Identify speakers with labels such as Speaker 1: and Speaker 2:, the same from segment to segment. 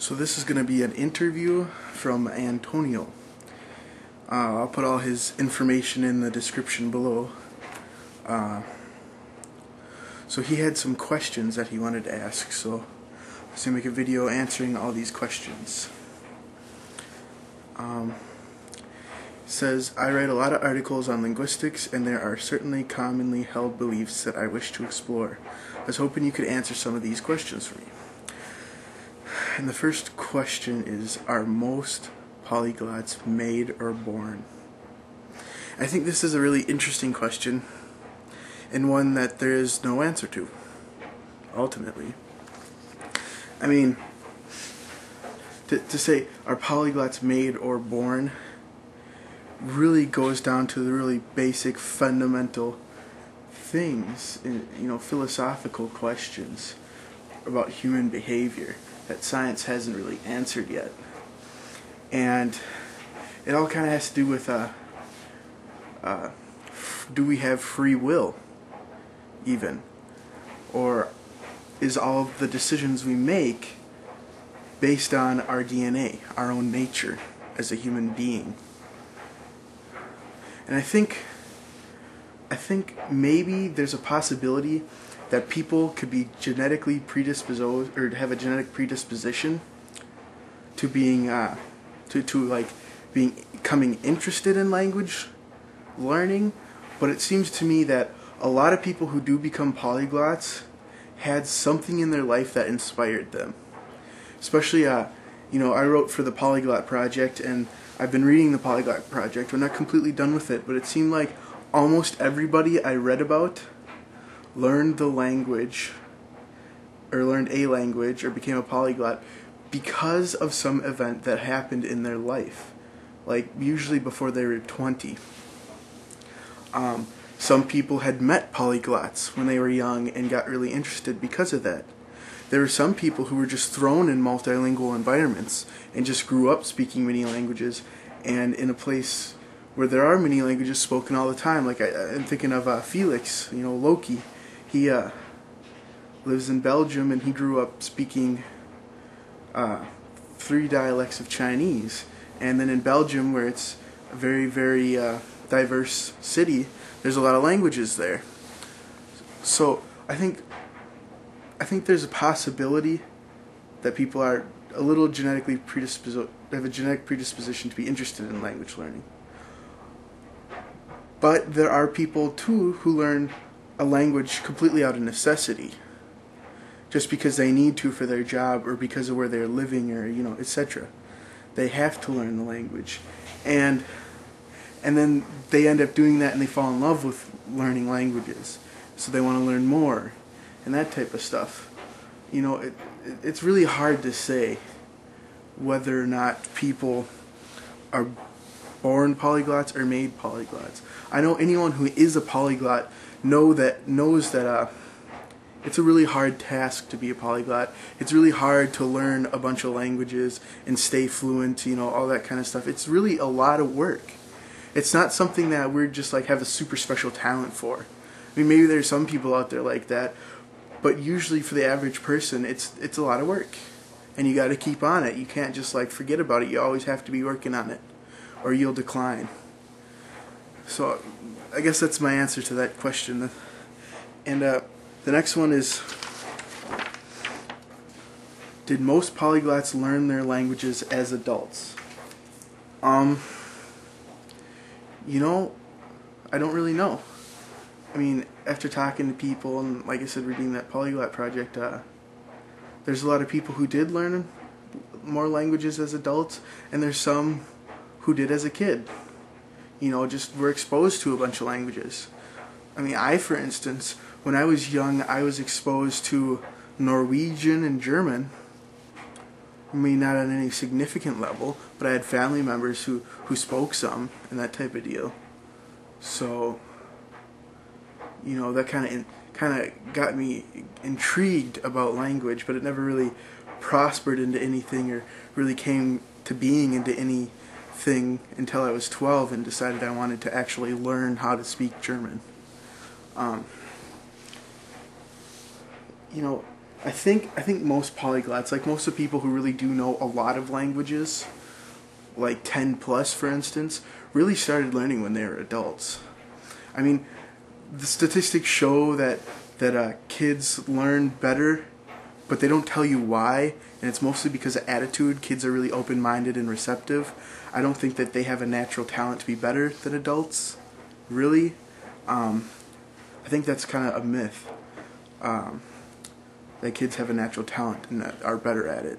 Speaker 1: So this is going to be an interview from Antonio. I'll put all his information in the description below. So he had some questions that he wanted to ask, so I'm going to make a video answering all these questions. Says, I write a lot of articles on linguistics, and there are certainly commonly held beliefs that I wish to explore. I was hoping you could answer some of these questions for me. And the first question is, are most polyglots made or born? I think this is a really interesting question, and one that there is no answer to, ultimately. I mean, to say, are polyglots made or born, really goes down to the really basic, fundamental things, philosophical questions about human behavior that science hasn't really answered yet. And it all kind of has to do with, do we have free will, even? Or is all of the decisions we make based on our DNA, our own nature as a human being? And I think maybe there's a possibility that people could be genetically predisposed, or have a genetic predisposition to being becoming interested in language learning. But it seems to me that a lot of people who do become polyglots had something in their life that inspired them. Especially, I wrote for the Polyglot Project, and I've been reading the Polyglot Project. We're not completely done with it, but it seemed like almost everybody I read about learned the language, or learned a language, or became a polyglot because of some event that happened in their life, like usually before they were 20. Some people had met polyglots when they were young and got really interested because of that. There were some people who were just thrown in multilingual environments and just grew up speaking many languages, and in a place where there are many languages spoken all the time. Like I'm thinking of Felix, Loki. He lives in Belgium, and he grew up speaking 3 dialects of Chinese. And then in Belgium, where it's a very, very diverse city, there's a lot of languages there. So I think there's a possibility that people are a little genetically predisposed, have a genetic predisposition to be interested in language learning. But there are people too who learn a language completely out of necessity, just because they need to for their job, or because of where they're living, or etc. They have to learn the language, and then they end up doing that, and they fall in love with learning languages, so they want to learn more, and that type of stuff. It's really hard to say whether or not people are born polyglots or made polyglots. I know anyone who is a polyglot knows that it's a really hard task to be a polyglot. It's really hard to learn a bunch of languages and stay fluent, all that kind of stuff. It's really a lot of work. It's not something that we're just have a super special talent for. I mean, maybe there's some people out there like that, but usually for the average person, it's a lot of work, and you got to keep on it. You can't just forget about it. You always have to be working on it, or you'll decline. So I guess that's my answer to that question. And the next one is, did most polyglots learn their languages as adults? I don't really know. I mean, after talking to people, and like I said, reading that Polyglot Project, there's a lot of people who did learn more languages as adults, and there's some who did as a kid. Just were exposed to a bunch of languages. I mean, for instance, when I was young, I was exposed to Norwegian and German. I mean, not on any significant level, but I had family members who spoke some, and that type of deal. So, that kind of got me intrigued about language, but it never really prospered into anything, or really came to being into anything until I was 12 and decided I wanted to actually learn how to speak German. I think most polyglots, like most of the people who really do know a lot of languages, like 10 plus for instance, really started learning when they were adults. I mean, the statistics show that kids learn better, but they don't tell you why, and it's mostly because of attitude. Kids are really open-minded and receptive. I don't think that they have a natural talent to be better than adults, really. I think that's kind of a myth, that kids have a natural talent and that are better at it.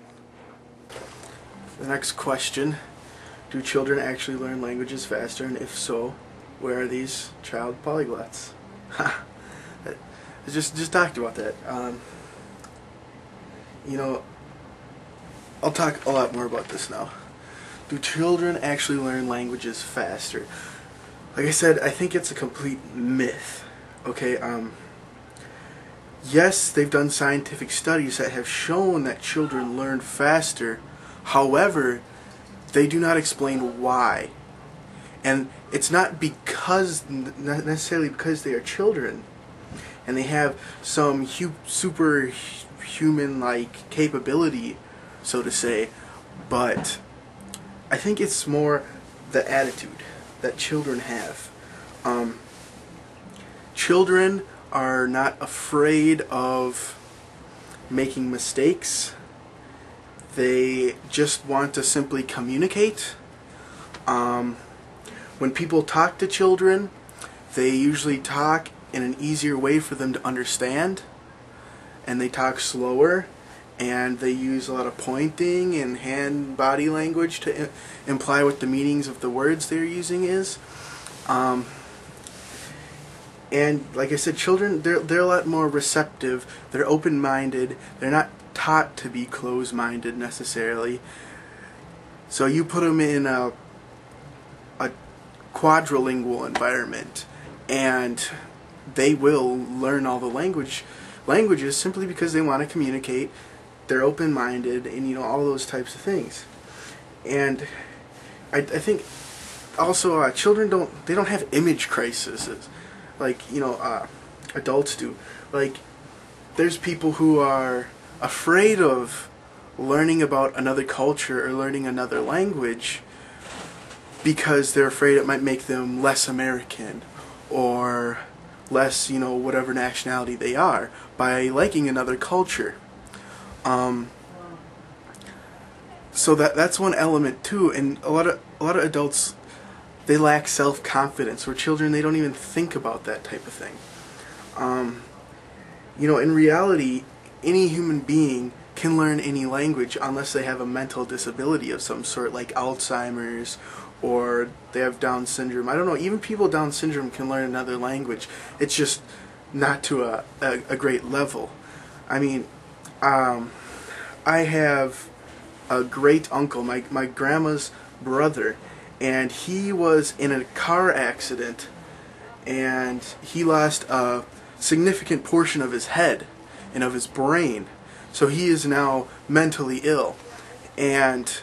Speaker 1: The next question, do children actually learn languages faster, and if so, where are these child polyglots? Just talked about that. You know, I'll talk a lot more about this now. Do children actually learn languages faster? Like I said, I think it's a complete myth. Okay, yes, they've done scientific studies that have shown that children learn faster. However, they do not explain why. And it's not necessarily because they are children and they have some superhuman-like capability, so to say, but I think it's more the attitude that children have. Children are not afraid of making mistakes. They just want to simply communicate. When people talk to children, they usually talk in an easier way for them to understand, and they talk slower, and they use a lot of pointing and hand body language to imply what the meanings of the words they're using is. And like I said, children, they're a lot more receptive. They're open-minded. They're not taught to be closed-minded necessarily. So you put them in a quadrilingual environment, and they will learn all the languages simply because they want to communicate. They're open-minded, and you know, all those types of things. And I think also children don't have image crises like, you know, adults do. Like, there's people who are afraid of learning about another culture or learning another language because they're afraid it might make them less American or less, you know, whatever nationality they are by liking another culture. So that's one element too, and a lot of adults, they lack self-confidence, where children, they don't even think about that type of thing. You know, in reality, any human being can learn any language unless they have a mental disability of some sort, like Alzheimer's, or they have Down syndrome. I don't know, even people with Down syndrome can learn another language. It's just not to a great level. I mean, I have a great uncle, my grandma's brother, and he was in a car accident, and he lost a significant portion of his head and of his brain. So he is now mentally ill, and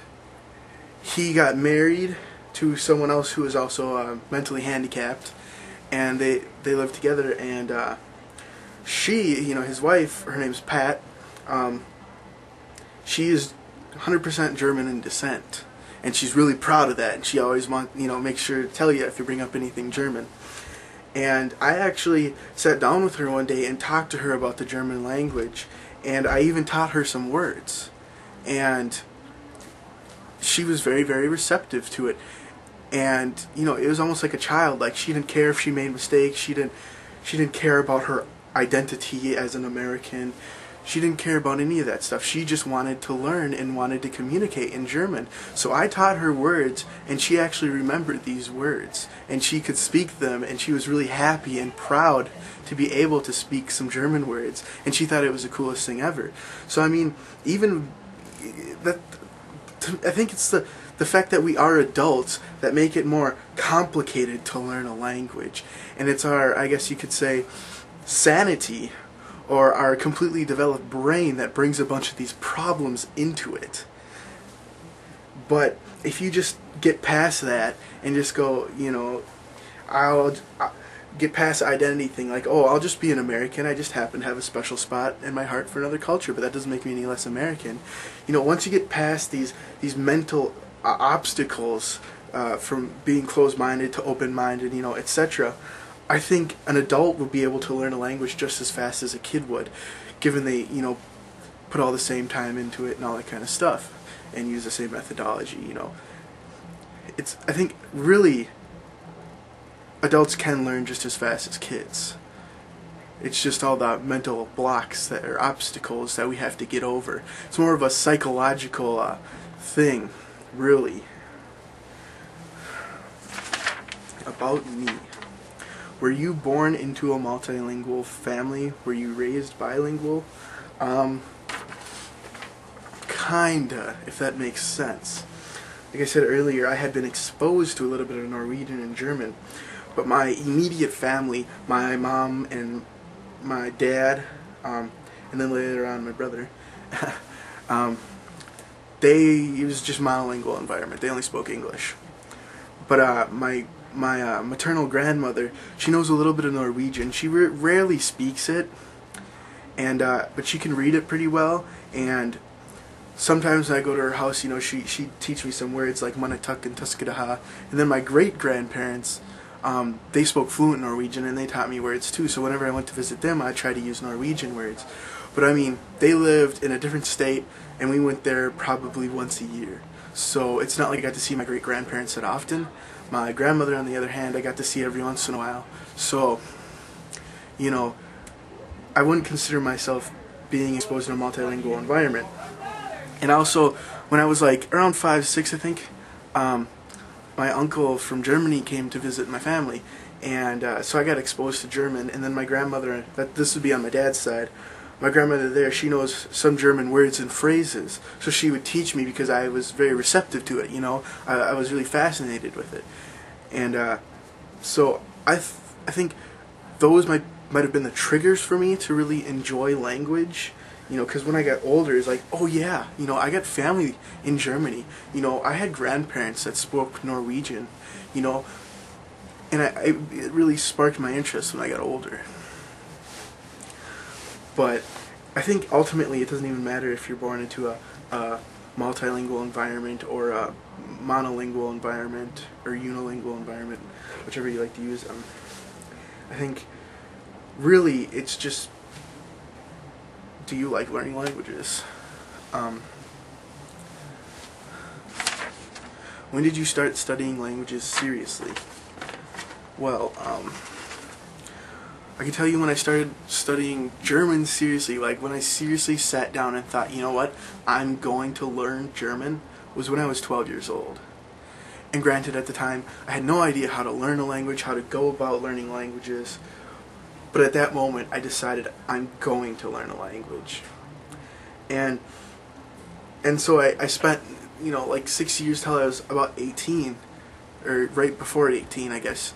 Speaker 1: he got married to someone else who is also mentally handicapped, and they live together. And she, you know, his wife, her name's Pat. She is 100% German in descent, and she's really proud of that. And she always makes sure to tell you if you bring up anything German. And I actually sat down with her one day and talked to her about the German language, and I even taught her some words, and she was very, very receptive to it. And you know, it was almost like a child. Like, she didn't care if she made mistakes. She didn't care about her identity as an American. She didn't care about any of that stuff. She just wanted to learn and wanted to communicate in German. So I taught her words, and she actually remembered these words, and she could speak them, and she was really happy and proud to be able to speak some German words, and she thought it was the coolest thing ever. So I mean, even that, I think it's the fact that we are adults that make it more complicated to learn a language. And it's our, I guess you could say, sanity, or our completely developed brain, that brings a bunch of these problems into it. But if you just get past that and just go, you know, get past the identity thing, like, oh, I'll just be an American, I just happen to have a special spot in my heart for another culture, but that doesn't make me any less American. You know, once you get past these mental obstacles from being closed-minded to open-minded, you know, etc., I think an adult would be able to learn a language just as fast as a kid would, given they, you know, put all the same time into it and all that kind of stuff, and use the same methodology, you know. I think, really, adults can learn just as fast as kids. It's just all the mental blocks that are obstacles that we have to get over. It's more of a psychological thing, really. About me. Were you born into a multilingual family? Were you raised bilingual? Kinda, if that makes sense. Like I said earlier, I had been exposed to a little bit of Norwegian and German, but my immediate family, my mom and my dad, and then later on my brother, it was just monolingual environment. They only spoke English. But my maternal grandmother, she knows a little bit of Norwegian. She rarely speaks it, and but she can read it pretty well. And sometimes when I go to her house, you know, she teach me some words like manatak and tuskadaha. And then my great grandparents, they spoke fluent Norwegian, and they taught me words too. So whenever I went to visit them, I tried to use Norwegian words. But I mean, they lived in a different state, and we went there probably once a year. So it's not like I got to see my great grandparents that often. My grandmother, on the other hand, I got to see every once in a while. So, you know, I wouldn't consider myself being exposed in a multilingual environment. And also, when I was like around 5, 6, I think, my uncle from Germany came to visit my family, and so I got exposed to German. And then my grandmother, this would be on my dad's side, my grandmother there, she knows some German words and phrases, so she would teach me because I was very receptive to it, you know. I was really fascinated with it. And so I think those might have been the triggers for me to really enjoy language, you know, because when I got older, it's like, oh yeah, you know, I got family in Germany, you know, I had grandparents that spoke Norwegian, you know, and it really sparked my interest when I got older. But I think ultimately it doesn't even matter if you're born into a multilingual environment or a monolingual environment or unilingual environment, whichever you like to use. I think really it's just, do you like learning languages? When did you start studying languages seriously? Well, I can tell you when I started studying German seriously, like when I seriously sat down and thought, you know what, I'm going to learn German, was when I was 12 years old. And granted, at the time, I had no idea how to learn a language, how to go about learning languages, but at that moment, I decided I'm going to learn a language. And so I spent, you know, like 6 years till I was about 18, or right before 18, I guess,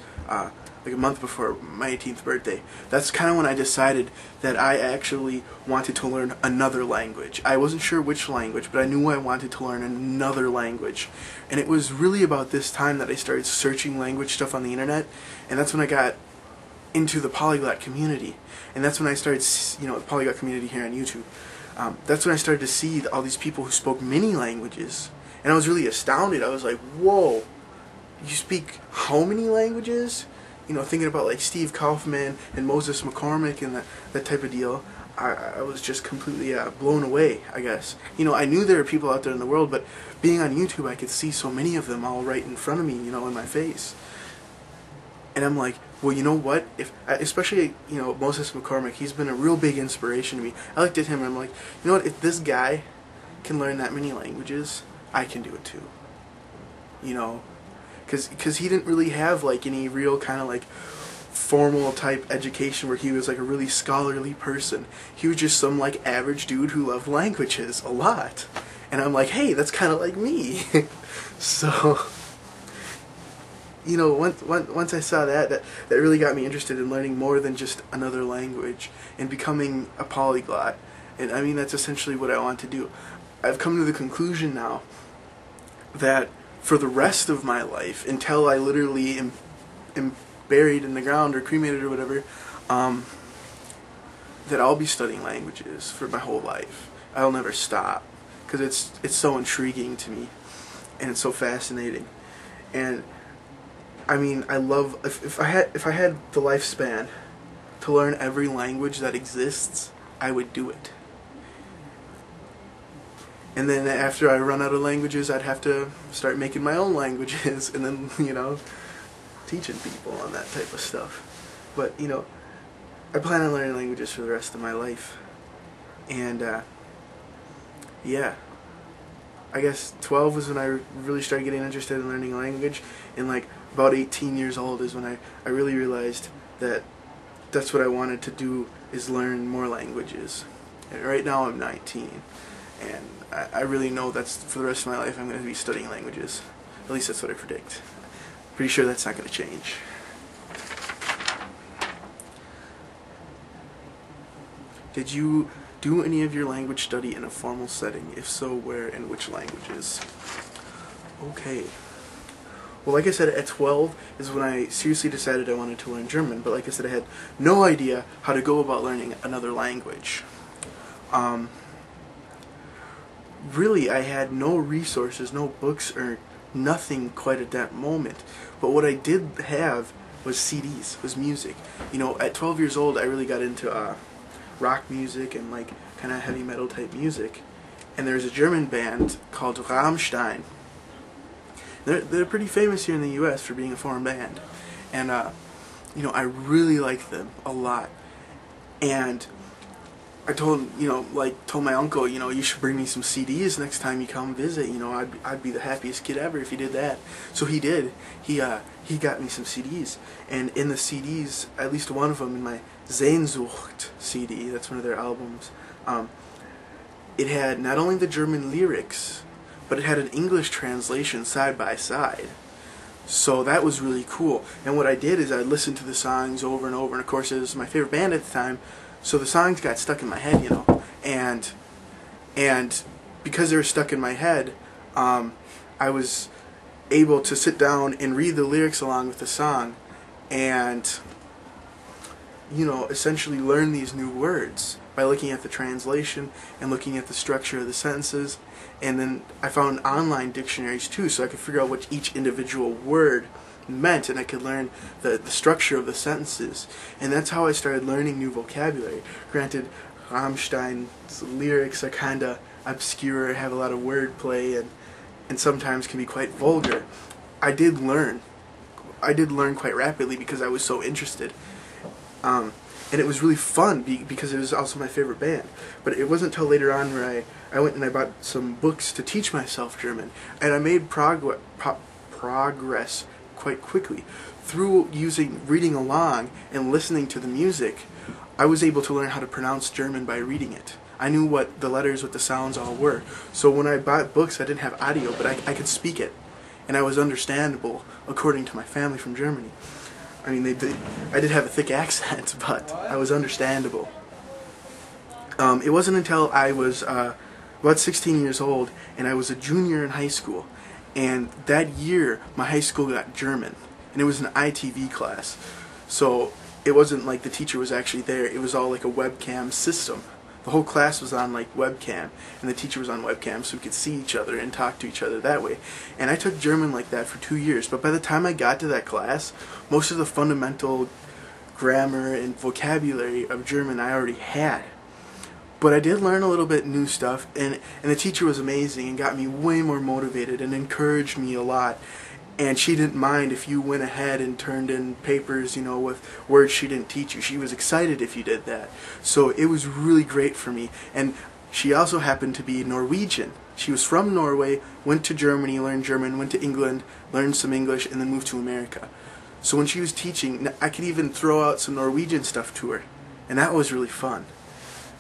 Speaker 1: like a month before my 18th birthday. That's kind of when I decided that I actually wanted to learn another language. I wasn't sure which language, but I knew I wanted to learn another language. And it was really about this time that I started searching language stuff on the internet, and that's when I got into the polyglot community. And that's when I started, you know, the polyglot community here on YouTube. That's when I started to see all these people who spoke many languages. And I was really astounded. I was like, whoa, you speak how many languages? You know, thinking about like Steve Kaufman and Moses McCormick and that type of deal, I was just completely blown away, I guess. You know, I knew there were people out there in the world, but being on YouTube, I could see so many of them all right in front of me, you know, in my face. And I'm like, well, you know what? Especially, you know, Moses McCormick, he's been a real big inspiration to me. I looked at him and I'm like, you know what? If this guy can learn that many languages, I can do it too. You know? Because he didn't really have like any real kind of like formal type education where he was like a really scholarly person. He was just some like average dude who loved languages a lot. And I'm like, hey, that's kind of like me. So, you know, once I saw that really got me interested in learning more than just another language and becoming a polyglot. And I mean, that's essentially what I want to do. I've come to the conclusion now that for the rest of my life, until I literally am buried in the ground or cremated or whatever, that I'll be studying languages for my whole life. I'll never stop, because it's so intriguing to me, and it's so fascinating. And I mean, I love, if I had the lifespan to learn every language that exists, I would do it. And then after I run out of languages, I'd have to start making my own languages, and then, you know, teaching people on that type of stuff. But, you know, I plan on learning languages for the rest of my life. And, yeah. I guess 12 was when I really started getting interested in learning a language, and like about 18 years old is when I really realized that that's what I wanted to do, is learn more languages. And right now I'm 19, and I really know that's for the rest of my life I'm going to be studying languages. At least that's what I predict. Pretty sure that's not going to change. Did you do any of your language study in a formal setting? If so, where and which languages? Okay. Well, like I said, at 12 is when I seriously decided I wanted to learn German, but like I said, I had no idea how to go about learning another language. Really, I had no resources, no books, or nothing quite at that moment. But what I did have was CDs, was music. You know, at 12 years old, I really got into rock music and like kind of heavy metal type music. And there's a German band called Rammstein. They're pretty famous here in the U.S. for being a foreign band. And, you know, I really like them a lot. And I told my uncle, you know, you should bring me some CDs next time you come visit. You know, I'd be the happiest kid ever if you did that. So he did. He got me some CDs, and in the CDs, at least one of them, in my Sehnsucht CD, that's one of their albums, it had not only the German lyrics, but it had an English translation side by side. So that was really cool. And what I did is I listened to the songs over and over, and of course it was my favorite band at the time. So the songs got stuck in my head, you know, and because they were stuck in my head, I was able to sit down and read the lyrics along with the song, and, you know, essentially learn these new words by looking at the translation and looking at the structure of the sentences. And then I found online dictionaries too, so I could figure out what each individual word meant, and I could learn the structure of the sentences. And that's how I started learning new vocabulary. Granted, Rammstein's lyrics are kind of obscure, have a lot of wordplay, and sometimes can be quite vulgar. I did learn quite rapidly because I was so interested. And it was really fun because it was also my favorite band. But it wasn't until later on where I went and I bought some books to teach myself German, and I made progress quite quickly. Through reading along and listening to the music, I was able to learn how to pronounce German by reading it. I knew what the letters, what the sounds all were. So when I bought books, I didn't have audio, but I could speak it, and I was understandable according to my family from Germany. I mean, I did have a thick accent, but I was understandable. It wasn't until I was about 16 years old, and I was a junior in high school, and that year my high school got German, and it was an ITV class. So it wasn't like the teacher was actually there, it was all like a webcam system. The whole class was on like webcam, and the teacher was on webcam, so we could see each other and talk to each other that way. And I took German like that for 2 years, but by the time I got to that class, most of the fundamental grammar and vocabulary of German I already had. But I did learn a little bit new stuff, and the teacher was amazing and got me way more motivated and encouraged me a lot. And she didn't mind if you went ahead and turned in papers, you know, with words she didn't teach you. She was excited if you did that. So it was really great for me. And she also happened to be Norwegian. She was from Norway, went to Germany, learned German, went to England, learned some English, and then moved to America. So when she was teaching, I could even throw out some Norwegian stuff to her. And that was really fun.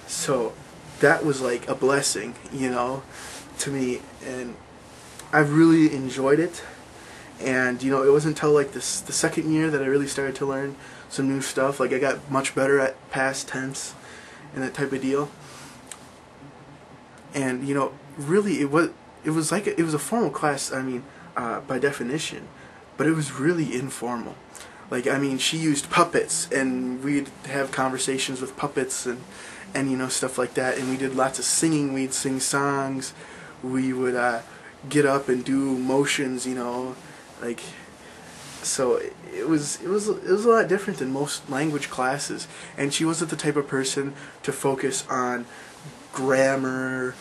Speaker 1: So that was like a blessing, you know, to me. And I've really enjoyed it. And, you know, it wasn't until like the second year that I really started to learn some new stuff. Like, I got much better at past tense and that type of deal. And, you know, really it was a formal class, I mean, by definition, but it was really informal. Like, I mean, she used puppets, and we'd have conversations with puppets and you know, stuff like that. And we did lots of singing. We'd sing songs. We would get up and do motions, you know, like. So it was a lot different than most language classes. And she wasn't the type of person to focus on grammar,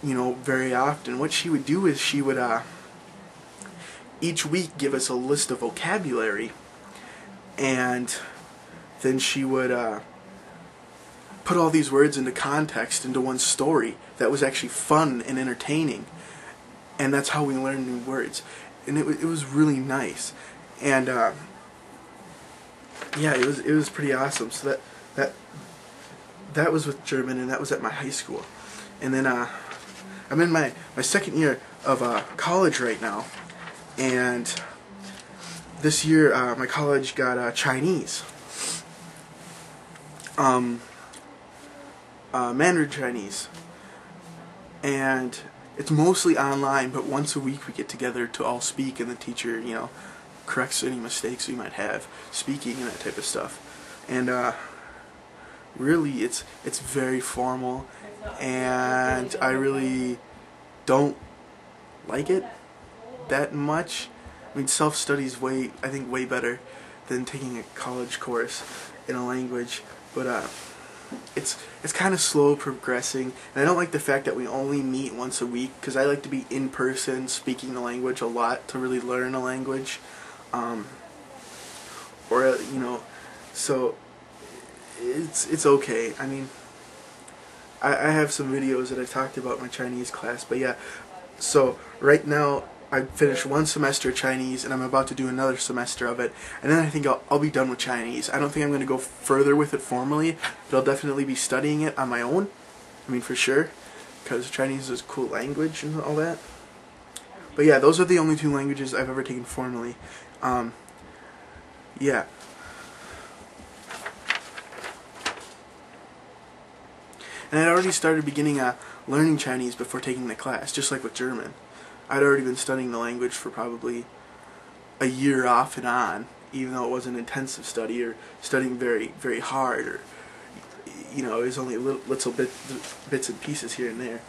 Speaker 1: you know, very often. What she would do is she would each week give us a list of vocabulary, and then she would put all these words into context, into one story that was actually fun and entertaining, and that's how we learned new words. And it was really nice, and yeah, it was pretty awesome. So that was with German, and that was at my high school. And then I'm in my second year of college right now, and this year my college got Chinese, Mandarin Chinese, and it's mostly online, but once a week we get together to all speak, and the teacher, you know, corrects any mistakes we might have speaking and that type of stuff. And really it's very formal, and I really don't like it that much. I mean, self-study is I think way better than taking a college course in a language, but it's kind of slow progressing, and I don't like the fact that we only meet once a week, because I like to be in person speaking the language a lot to really learn a language, or you know, so it's okay. I mean, I have some videos that I talked about my Chinese class, but yeah, so right now I finished one semester of Chinese, and I'm about to do another semester of it, and then I think I'll be done with Chinese. I don't think I'm going to go further with it formally, but I'll definitely be studying it on my own. I mean, for sure, because Chinese is a cool language and all that. But yeah, those are the only 2 languages I've ever taken formally. Yeah. And I'd already started beginning learning Chinese before taking the class, just like with German. I'd already been studying the language for probably a year off and on, even though it wasn't intensive study or studying very, very hard, or, you know, it was only little bits and pieces here and there.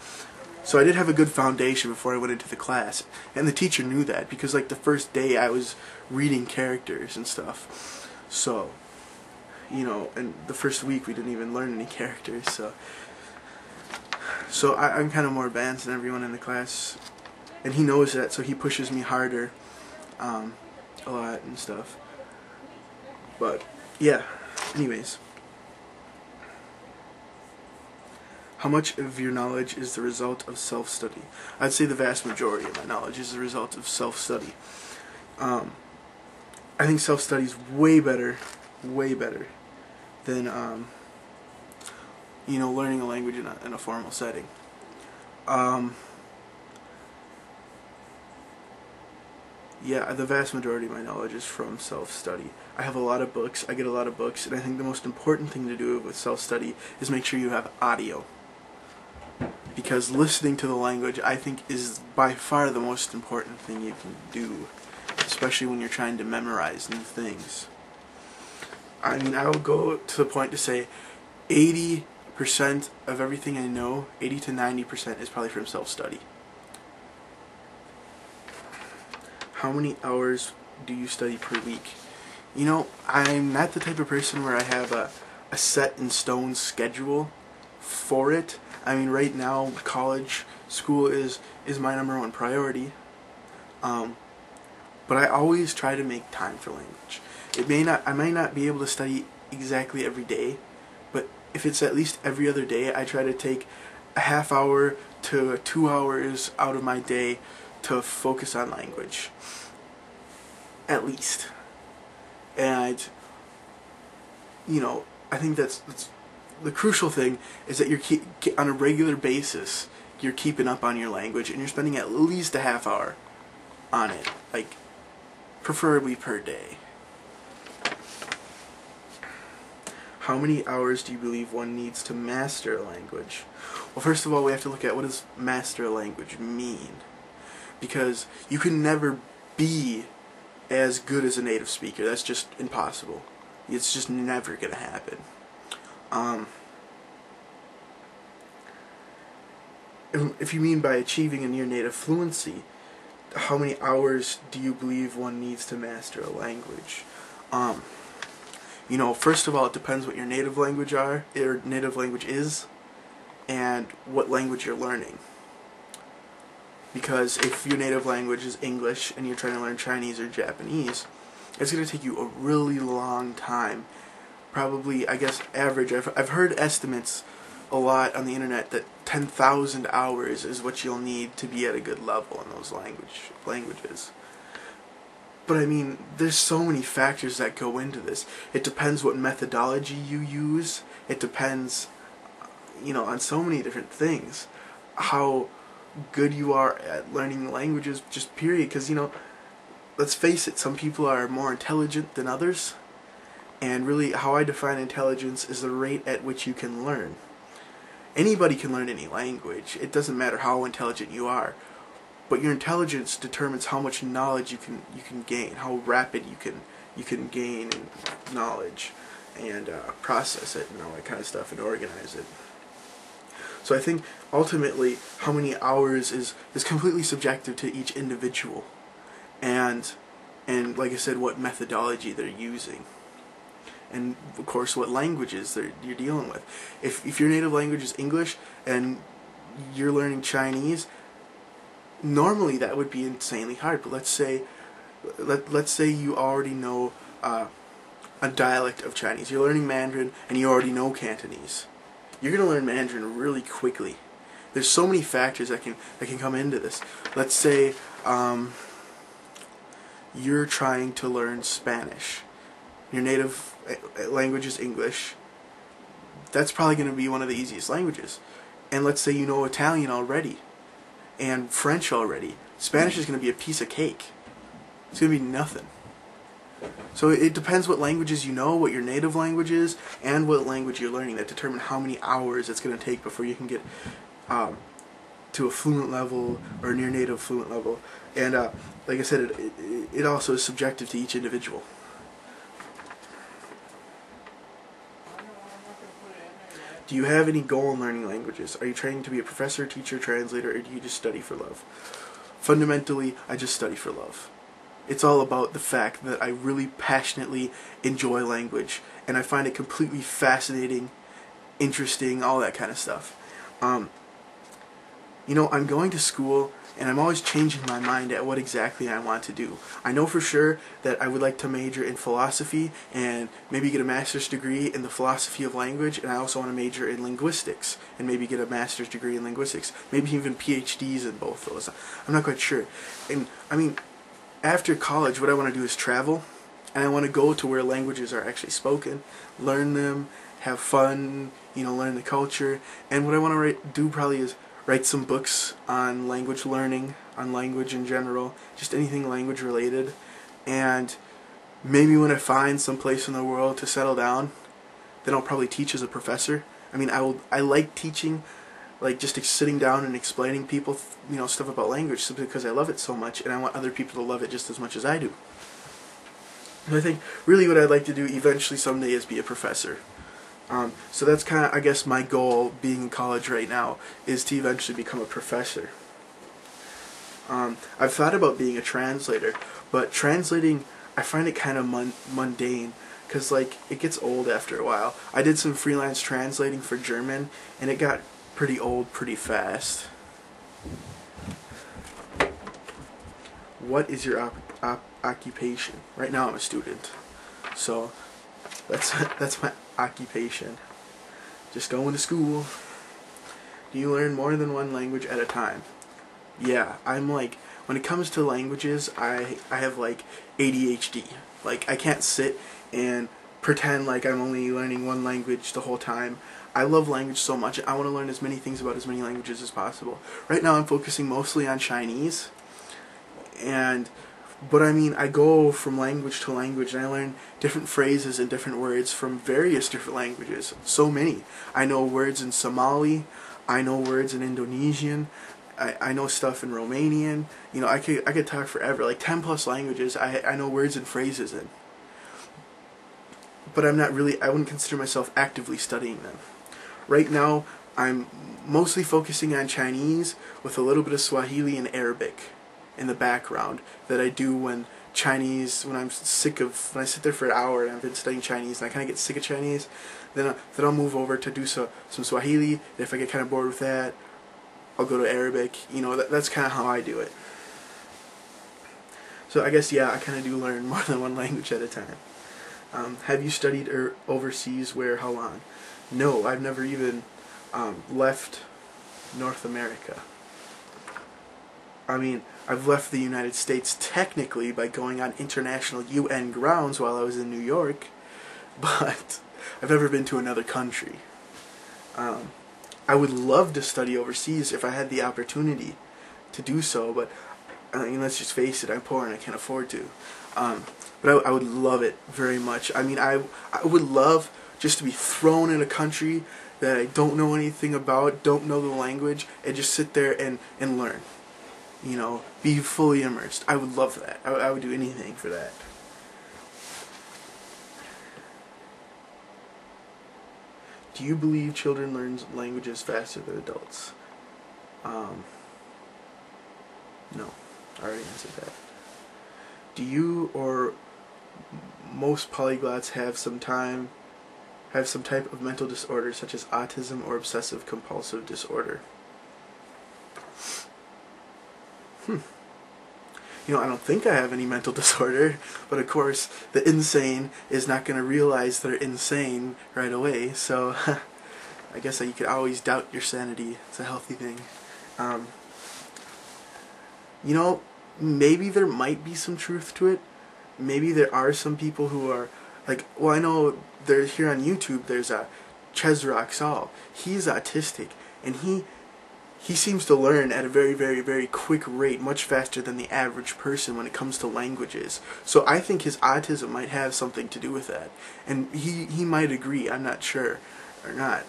Speaker 1: So I did have a good foundation before I went into the class, and the teacher knew that, because like the first day I was reading characters and stuff. So, you know, and the first week we didn't even learn any characters, so I'm kind of more advanced than everyone in the class. And he knows that, so he pushes me harder a lot and stuff. But, yeah, anyways. How much of your knowledge is the result of self-study? I'd say the vast majority of my knowledge is the result of self-study. I think self-study is way better than, you know, learning a language in a formal setting. Yeah, the vast majority of my knowledge is from self-study. I have a lot of books, I get a lot of books, and I think the most important thing to do with self-study is make sure you have audio. Because listening to the language, I think, is by far the most important thing you can do, especially when you're trying to memorize new things. I mean, I will go to the point to say 80% of everything I know, 80 to 90% is probably from self-study. How many hours do you study per week? You know, I'm not the type of person where I have a set in stone schedule for it. I mean, right now, college, school is my #1 priority. But I always try to make time for language. I might not be able to study exactly every day, but if it's at least every other day, I try to take a half hour to 2 hours out of my day to focus on language, at least. And, you know, I think that's the crucial thing, is that you're on a regular basis, you're keeping up on your language, and you're spending at least a half hour on it, like, preferably per day. How many hours do you believe one needs to master a language? Well, first of all, we have to look at what does master a language mean. Because you can never be as good as a native speaker. That's just impossible. It's just never going to happen. If you mean by achieving a near native fluency, how many hours do you believe one needs to master a language? You know, first of all, it depends what your native language is, and what language you're learning. Because if your native language is English and you're trying to learn Chinese or Japanese, it's going to take you a really long time. Probably, I guess, average. I've heard estimates a lot on the internet that 10,000 hours is what you'll need to be at a good level in those languages. But I mean, there's so many factors that go into this. It depends what methodology you use. It depends, you know, on so many different things. How good you are at learning languages, just period. Because, you know, let's face it, some people are more intelligent than others. And really, how I define intelligence is the rate at which you can learn. Anybody can learn any language. It doesn't matter how intelligent you are. But your intelligence determines how much knowledge you can gain, how rapid you can gain knowledge and process it and all that kind of stuff and organize it. So I think ultimately how many hours is completely subjective to each individual, and like I said, what methodology they're using. And of course what languages you're dealing with. If your native language is English and you're learning Chinese, normally that would be insanely hard. But let's say you already know a dialect of Chinese. You're learning Mandarin and you already know Cantonese. You're going to learn Mandarin really quickly. There's so many factors that can come into this. Let's say you're trying to learn Spanish. Your native language is English. That's probably going to be one of the easiest languages. And let's say you know Italian already and French already. Spanish is going to be a piece of cake. It's going to be nothing. So it depends what languages you know, what your native language is, and what language you're learning that determine how many hours it's going to take before you can get to a fluent level or near native fluent level. And like I said, it also is subjective to each individual. Do you have any goal in learning languages? Are you training to be a professor, teacher, translator, or do you just study for love? Fundamentally, I just study for love. It's all about the fact that I really passionately enjoy language, and I find it completely fascinating, interesting, all that kind of stuff. You know, I'm going to school, and I'm always changing my mind at what exactly I want to do. I know for sure that I would like to major in philosophy and maybe get a master's degree in the philosophy of language, and I also want to major in linguistics and maybe get a master's degree in linguistics, maybe even PhDs in both those. I'm not quite sure. And I mean, after college, what I want to do is travel, and I want to go to where languages are actually spoken, learn them, have fun, you know, learn the culture. And what I want to do probably is write some books on language learning, on language in general, just anything language related. And maybe when I find some place in the world to settle down, then I'll probably teach as a professor. I mean, I like teaching, like just sitting down and explaining people, you know, stuff about language simply because I love it so much, and I want other people to love it just as much as I do. And I think really what I'd like to do eventually someday is be a professor. So that's kind of, I guess, my goal being in college right now, is to eventually become a professor. I've thought about being a translator, but translating, I find it kind of mundane, because like it gets old after a while. I did some freelance translating for German, and it got pretty old pretty fast. What is your occupation? Right now I'm a student, so that's my occupation. Just going to school. Do you learn more than one language at a time? Yeah, I'm like, when it comes to languages, I have like ADHD. Like, I can't sit and pretend like I'm only learning one language the whole time. I love language so much. I want to learn as many things about as many languages as possible. Right now I'm focusing mostly on Chinese, but I mean, I go from language to language, and I learn different phrases and different words from various different languages. So many. I know words in Somali, I know words in Indonesian, I know stuff in Romanian. You know, I could talk forever, like 10 plus languages. I know words and phrases in. But I'm not really, I wouldn't consider myself actively studying them. Right now, I'm mostly focusing on Chinese with a little bit of Swahili and Arabic in the background that I do when I'm sick of, when I sit there for an hour and I've been studying Chinese and I kind of get sick of Chinese, then I'll move over to do some Swahili. If I get kind of bored with that, I'll go to Arabic. You know, that's kind of how I do it. So I guess, yeah, I kind of do learn more than one language at a time. Have you studied overseas? Where? How long? No, I've never even left North America. I mean, I've left the United States technically by going on international UN grounds while I was in New York, but I've never been to another country. I would love to study overseas if I had the opportunity to do so, but I mean, let's just face it, I'm poor and I can't afford to. But I would love it very much. I mean, I would love just to be thrown in a country that I don't know anything about, don't know the language, and just sit there and learn. You know, be fully immersed. I would love that. I would do anything for that. Do you believe children learn languages faster than adults? No. I already answered that. Do you or most polyglots have some type of mental disorder such as autism or obsessive compulsive disorder? You know, I don't think I have any mental disorder, but of course the insane is not going to realize they're insane right away, so I guess you could always doubt your sanity. It's a healthy thing. You know, maybe there might be some truth to it. Maybe there are some people who are, like, well, I know there's here on YouTube, there's a Chesroxall. He's autistic, and he seems to learn at a very, very, very quick rate, much faster than the average person when it comes to languages. So I think his autism might have something to do with that. And he might agree, I'm not sure, or not.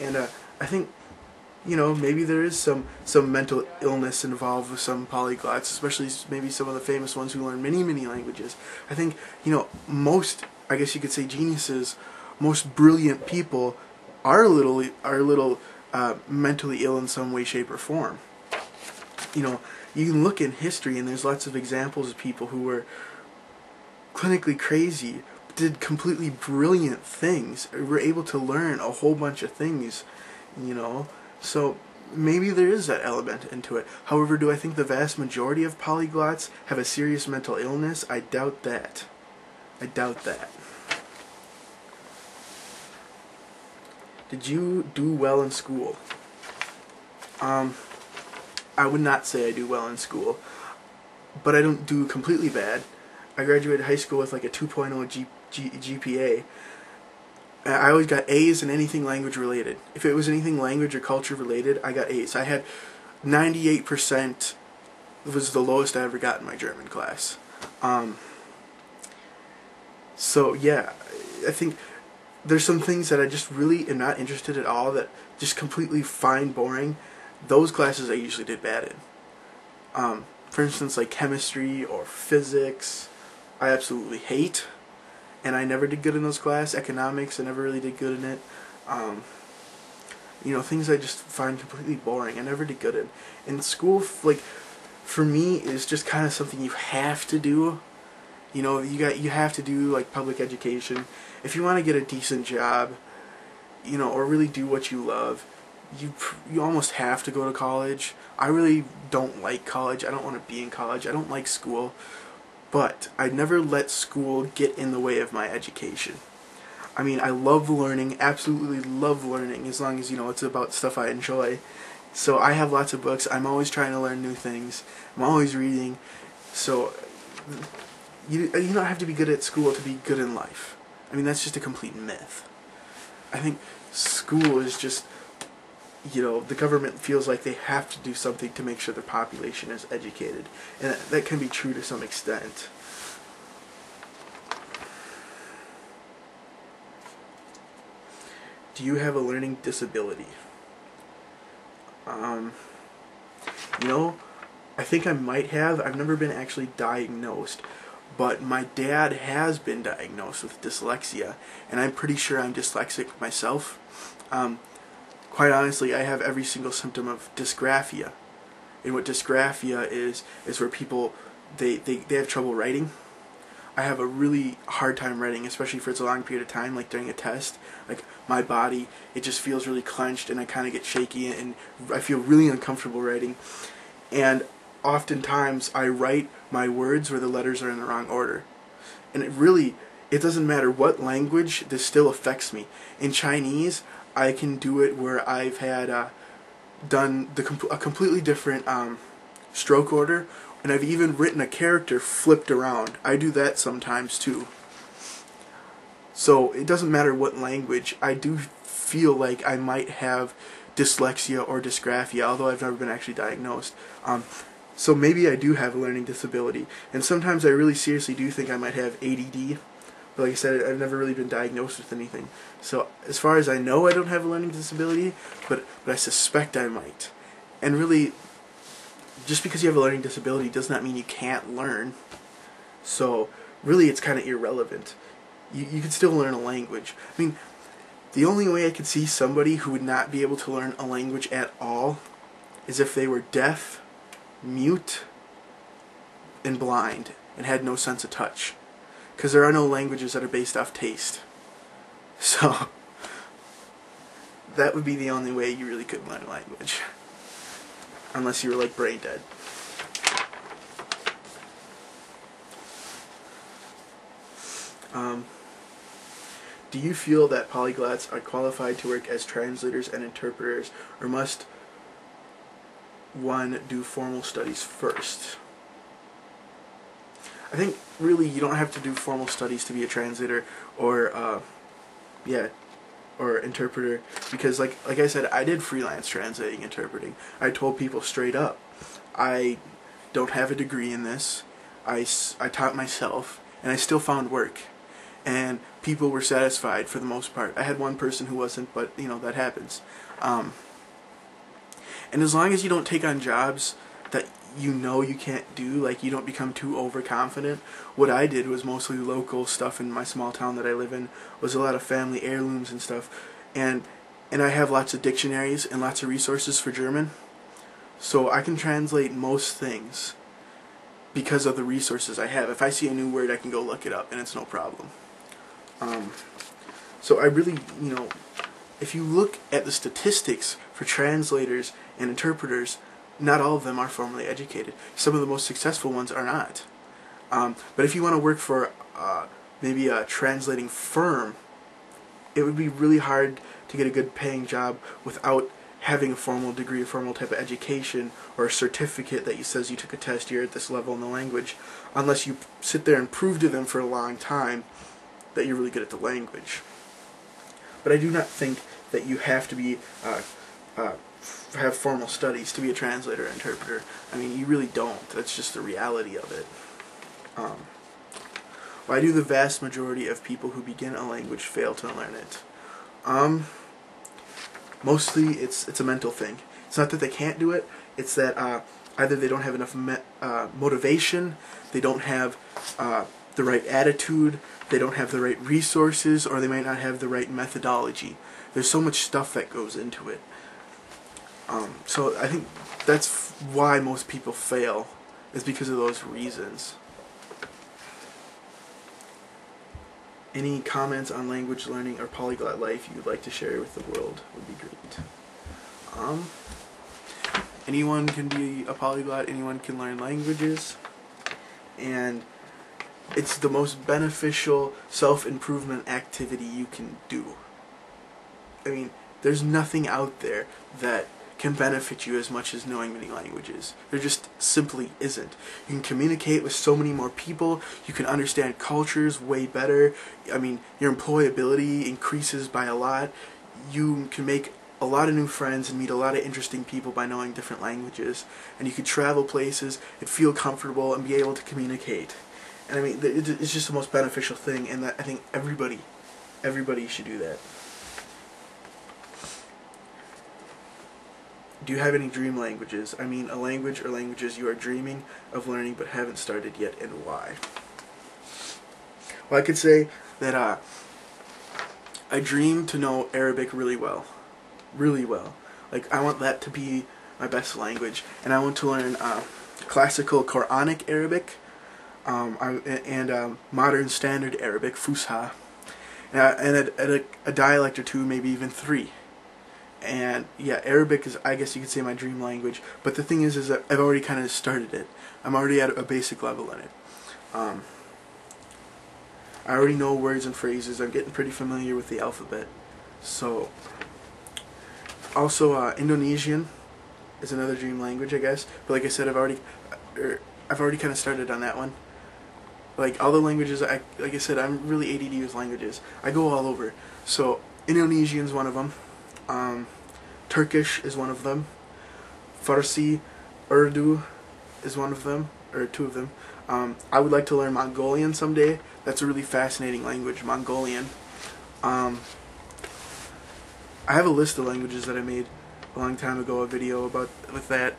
Speaker 1: And I think, you know, maybe there is some mental illness involved with some polyglots, especially maybe some of the famous ones who learn many, many languages. I think, you know, most, I guess you could say geniuses, most brilliant people are a little mentally ill in some way, shape, or form. You know, you can look in history and there's lots of examples of people who were clinically crazy, did completely brilliant things, were able to learn a whole bunch of things, you know. So maybe there is that element into it. However, do I think the vast majority of polyglots have a serious mental illness? I doubt that. I doubt that. Did you do well in school? I would not say I do well in school, but I don't do completely bad. I graduated high school with like a 2.0 GPA. I always got A's in anything language related. If it was anything language or culture related, I got A's. I had 98%. It was the lowest I ever got in my German class. So yeah, I think there's some things that I just really am not interested at all, that just completely find boring. Those classes I usually did bad in. For instance, like chemistry or physics, I absolutely hate, and I never did good in those classes. Economics, I never really did good in it. You know, things I just find completely boring, I never did good in. And school, like, for me, is just kind of something you have to do. You know, you have to do, like, public education. If you want to get a decent job, you know, or really do what you love, you almost have to go to college. I really don't like college. I don't want to be in college. I don't like school. But I never let school get in the way of my education. I mean, I love learning, absolutely love learning, as long as, you know, it's about stuff I enjoy. So I have lots of books. I'm always trying to learn new things. I'm always reading. So you don't have to be good at school to be good in life. I mean, that's just a complete myth. I think school is just, you know, the government feels like they have to do something to make sure their population is educated. And that can be true to some extent. Do you have a learning disability? You know, I think I might have. I've never been actually diagnosed, but my dad has been diagnosed with dyslexia, and I'm pretty sure I'm dyslexic myself. Quite honestly, I have every single symptom of dysgraphia. And what dysgraphia is where people, they have trouble writing. I have a really hard time writing, especially for a long period of time, like during a test. Like, my body, it just feels really clenched, and I kind of get shaky, and I feel really uncomfortable writing. And oftentimes, I write my words where the letters are in the wrong order. And it doesn't matter what language, this still affects me. In Chinese, I can do it where I've had done a completely different stroke order, and I've even written a character flipped around. I do that sometimes too. So it doesn't matter what language, I do feel like I might have dyslexia or dysgraphia, although I've never been actually diagnosed. So maybe I do have a learning disability, and sometimes I really seriously do think I might have ADD. But like I said, I've never really been diagnosed with anything. So as far as I know, I don't have a learning disability, but I suspect I might. And really, just because you have a learning disability does not mean you can't learn. So really, it's kind of irrelevant. You can still learn a language. I mean, the only way I could see somebody who would not be able to learn a language at all is if they were deaf, mute, and blind, and had no sense of touch. Because there are no languages that are based off taste. So that would be the only way you really could learn a language. Unless you were like brain dead. Do you feel that polyglots are qualified to work as translators and interpreters, or must one do formal studies first? I think really you don't have to do formal studies to be a translator or or interpreter, because like I said, I did freelance translating, interpreting. I told people straight up, I don't have a degree in this. I taught myself, and I still found work, and people were satisfied for the most part. I had one person who wasn't, but you know, that happens. And as long as you don't take on jobs that you know you can't do, like you don't become too overconfident. What I did was mostly local stuff in my small town that I live in, was a lot of family heirlooms and stuff, and I have lots of dictionaries and lots of resources for German, so I can translate most things because of the resources I have. If I see a new word, I can go look it up, and it's no problem. So I really, you know, if you look at the statistics for translators and interpreters, not all of them are formally educated. Some of the most successful ones are not. But if you want to work for maybe a translating firm, it would be really hard to get a good paying job without having a formal degree, a formal type of education, or a certificate that says you took a test, you're at this level in the language, unless you sit there and prove to them for a long time that you're really good at the language. But I do not think that you have to be have formal studies to be a translator or interpreter. I mean, you really don't. That's just the reality of it. Why do the vast majority of people who begin a language fail to learn it? Mostly it's a mental thing. It's not that they can't do it, it's that either they don't have enough motivation, they don't have the right attitude, they don't have the right resources, or they might not have the right methodology. There's so much stuff that goes into it. So I think that's why most people fail, is because of those reasons. Any comments on language learning or polyglot life you'd like to share with the world would be great. Anyone can be a polyglot, anyone can learn languages, and it's the most beneficial self-improvement activity you can do. I mean, there's nothing out there that can benefit you as much as knowing many languages. There just simply isn't. You can communicate with so many more people, you can understand cultures way better. I mean, your employability increases by a lot. You can make a lot of new friends and meet a lot of interesting people by knowing different languages. And you can travel places and feel comfortable and be able to communicate. And I mean, it's just the most beneficial thing, and that I think everybody should do that. Do you have any dream languages? I mean, a language or languages you are dreaming of learning but haven't started yet, and why? Well, I could say that I dream to know Arabic really well. Really well. Like, I want that to be my best language. And I want to learn classical Quranic Arabic and modern standard Arabic, Fusha. And a dialect or two, maybe even 3. And yeah, Arabic is, I guess you could say, my dream language. But the thing is that I've already kind of started it. I'm already at a basic level in it. I already know words and phrases. I'm getting pretty familiar with the alphabet. So, also Indonesian is another dream language, I guess. But like I said, I've already kind of started on that one. Like all the languages, like I said, I'm really ADD with languages. I go all over. So Indonesian is one of them. Turkish is one of them. Farsi, Urdu is one of them, or 2 of them. I would like to learn Mongolian someday. That's a really fascinating language, Mongolian. I have a list of languages that I made a long time ago, a video with that.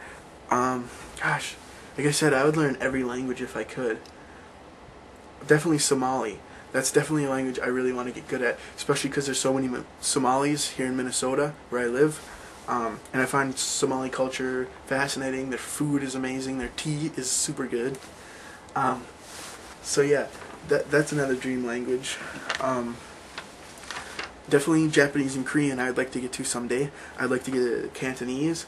Speaker 1: Gosh, like I said, I would learn every language if I could. Definitely Somali. That's definitely a language I really want to get good at, especially because there's so many Somalis here in Minnesota, where I live. And I find Somali culture fascinating. Their food is amazing. Their tea is super good. So yeah, that's another dream language. Definitely Japanese and Korean I'd like to get to someday. I'd like to get Cantonese.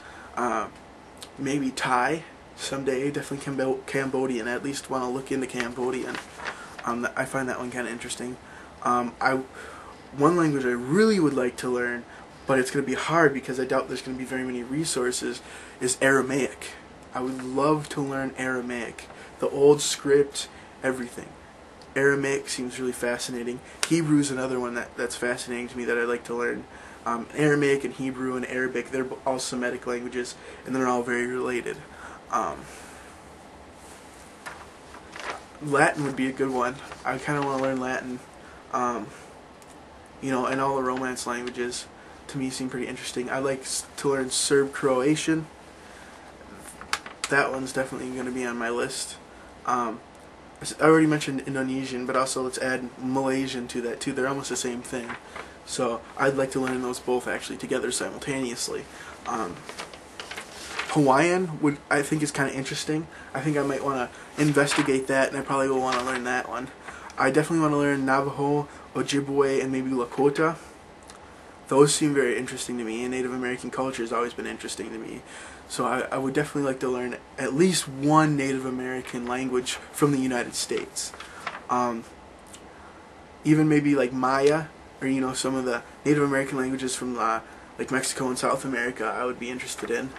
Speaker 1: Maybe Thai someday. Definitely Cambodian. I at least want to look into Cambodian. I find that one kind of interesting. One language I really would like to learn, but it's going to be hard because I doubt there's going to be very many resources, is Aramaic. I would love to learn Aramaic. The old script, everything. Aramaic seems really fascinating. Hebrew is another one that's fascinating to me that I'd like to learn. Aramaic and Hebrew and Arabic, they're all Semitic languages, and they're all very related. Latin would be a good one. I kind of want to learn Latin. You know, and all the Romance languages to me seem pretty interesting. I like to learn Serb-Croatian. That one's definitely going to be on my list. I already mentioned Indonesian, but also let's add Malaysian to that too. They're almost the same thing. So I'd like to learn those both actually together simultaneously. Hawaiian I think is kind of interesting. I think I might want to investigate that, and I probably will want to learn that one. I definitely want to learn Navajo, Ojibwe, and maybe Lakota. Those seem very interesting to me, and Native American culture has always been interesting to me. So I would definitely like to learn at least one Native American language from the United States. Even maybe like Maya, or you know, some of the Native American languages from like Mexico and South America I would be interested in.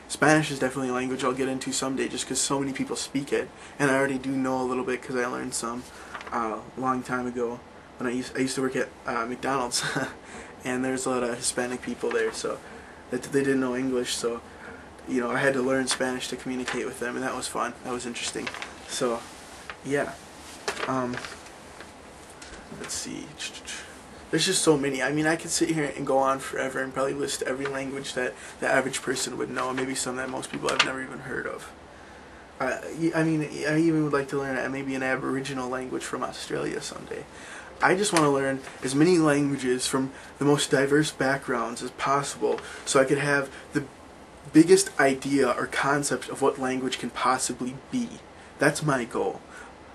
Speaker 1: Spanish is definitely a language I'll get into someday just because so many people speak it, and I already do know a little bit because I learned some a long time ago when I used to work at McDonald's and there's a lot of Hispanic people there, so that they didn't know English, so you know, I had to learn Spanish to communicate with them, and that was fun. That was interesting. So yeah, let's see. There's just so many. I mean, I could sit here and go on forever and probably list every language that the average person would know, and maybe some that most people have never even heard of. I mean, I even would like to learn maybe an Aboriginal language from Australia someday. I just want to learn as many languages from the most diverse backgrounds as possible so I could have the biggest idea or concept of what language can possibly be. That's my goal.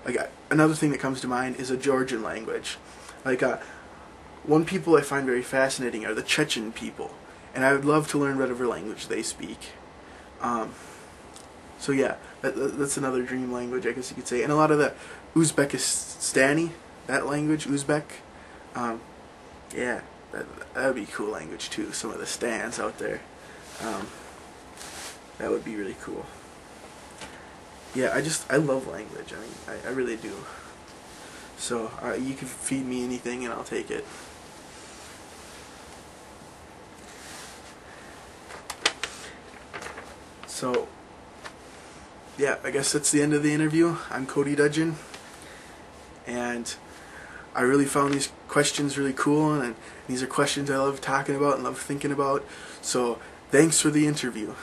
Speaker 1: Like, another thing that comes to mind is a Georgian language. Like, one people I find very fascinating are the Chechen people, and I would love to learn whatever language they speak. So yeah, that's another dream language, I guess you could say. And a lot of the Uzbekistani, that language, Uzbek, yeah, that would be a cool language too. Some of the stands out there, that would be really cool. Yeah, I love language. I mean, I really do. So you can feed me anything and I'll take it. So yeah, I guess that's the end of the interview. I'm Cody Dudgeon, and I really found these questions really cool, and these are questions I love talking about and love thinking about. So thanks for the interview.